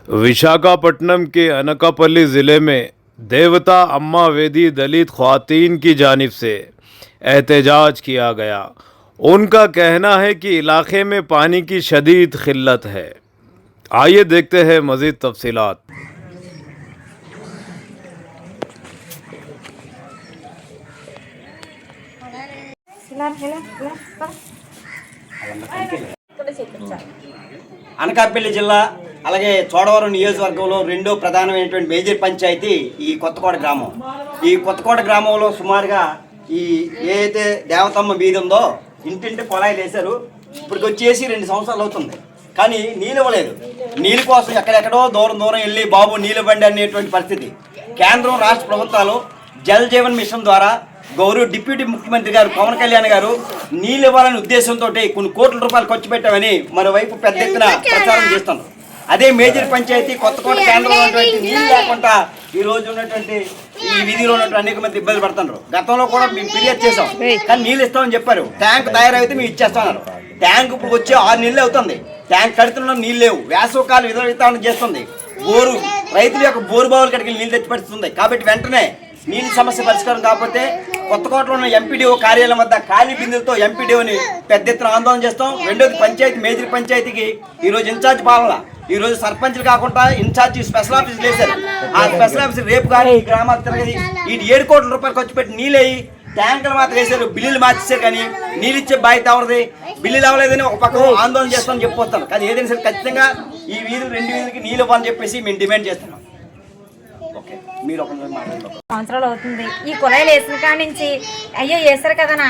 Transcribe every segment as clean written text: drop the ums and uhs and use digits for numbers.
विशाखापट्टनम के अनकापल्ली ज़िले में देवता अम्मा वेदी दलित ख्वातीन की जानिब से एहतजाज किया गया। उनका कहना है कि इलाके में पानी की शदीद क़िल्लत है। आइए देखते हैं मज़ीद तफसीलात। అనకాపల్లి జిల్లా అలాగే చోడవరం నియోజకవర్గంలో రెండో ప్రధానమైనటువంటి మేజర్ పంచాయతీ ఈ కొత్తకోట గ్రామం. ఈ కొత్తకోట గ్రామంలో సుమారుగా ఈ ఏదైతే దేవతమ్మ వీధి ఉందో ఇంటింటి పొలాయిలు వేశారు. ఇప్పటికి వచ్చేసి 2 సంవత్సరాలు అవుతుంది, కానీ నీళ్ళు ఇవ్వలేదు. నీళ్ళ కోసం ఎక్కడెక్కడో దూరం వెళ్ళి బాబు నీళ్ళు బండి అనేటువంటి పరిస్థితి. కేంద్రం రాష్ట్ర ప్రభుత్వాలు జల్ జీవన్ మిషన్ ద్వారా గౌరవ డిప్యూటీ ముఖ్యమంత్రి గారు పవన్ కళ్యాణ్ గారు నీళ్ళు ఇవ్వాలనే ఉద్దేశంతో కొన్ని కోట్ల రూపాయలు ఖర్చు పెట్టామని మరోవైపు పెద్ద ఎత్తున ప్రచారం చేస్తున్నారు. అదే మేజర్ పంచాయతీ కొత్తకోట కేంద్రంలో ఉన్నటువంటి నీళ్ళు లేకుండా ఈ రోజు ఉన్నటువంటి ఈ వీధిలో ఉన్నటువంటి అనేక మంది ఇబ్బంది పడుతున్నారు. గతంలో కూడా మేము ఫిర్యాదు చేసాం, కానీ నీళ్ళు ఇస్తామని చెప్పారు. ట్యాంక్ తయారైతే మేము ఇచ్చేస్తున్నారు. ట్యాంక్ ఇప్పుడు వచ్చి 6 నెలలు అవుతుంది. ట్యాంక్ కడుతున్న నీళ్ళు లేవు. వేసవకాలం విధంగా చేస్తుంది. బోరు రైతుల యొక్క బోరు బావులు కడికి నీళ్ళు తెచ్చి పెడుతుంది. కాబట్టి వెంటనే నీళ్ళ సమస్య పరిష్కారం కాకపోతే కొత్తకోటలో ఉన్న ఎంపీడీఓ కార్యాలయం వద్ద ఖాళీ బిందెలతో ఎంపీడీఓని పెద్ద ఎత్తున ఆందోళన చేస్తాం. రెండోది పంచాయతీ మేజర్ పంచాయతీకి ఈరోజు ఇన్ఛార్జ్ పాలన, ఈరోజు సర్పంచ్లు కాకుండా ఇన్ఛార్జి స్పెషల్ ఆఫీసులు వేశారు. ఆ స్పెషల్ ఆఫీసు రేపు కానీ ఈ గ్రామాలు తిరగది ఈ 7 కోట్ల రూపాయలు ఖర్చు పెట్టి నీళ్ళు అయ్యి ట్యాంకులు మాత్రం వేశారు. బిల్లులు మార్చేశారు, కానీ నీళ్ళు ఇచ్చే బాధ్యత ఎవరిది? బిల్లులు అవ్వలేదని ఒక పక్క ఆందోళన చేస్తామని చెప్పొస్తాను. కానీ ఏదైనా సరే ఖచ్చితంగా ఈ వీధులు 2 వీధులకి నీళ్ళు ఇవ్వాలని చెప్పేసి మేము డిమాండ్ చేస్తున్నాం. సంవత్సరాలు అవుతుంది ఈ కుళాయిలు వేసిన కాడి నుంచి. అయ్యో వేసారు కదా అని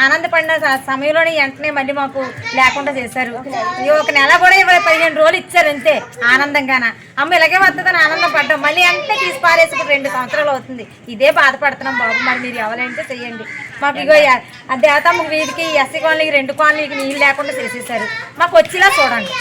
ఆనందపడిన సమయంలోనే వెంటనే మళ్ళీ మాకు లేకుండా చేశారు. 1 నెల కూడా 15 రోజులు ఇచ్చారు అంతే ఆనందంగాన. అమ్మ ఇలాగే వస్తుందని ఆనందం పడ్డాం. మళ్ళీ అంటే తీసి పారేసి 2 సంవత్సరాలు అవుతుంది. ఇదే బాధపడుతున్నాం బాబు. మరి మీరు ఎవరైతే చెయ్యండి మాకు. ఇగో దేవతమ్మ వీధికి ఎస్సీ కాలనీకి 2 కాలనీకి నీళ్ళు లేకుండా చేసేసారు. మాకు వచ్చేలా చూడండి.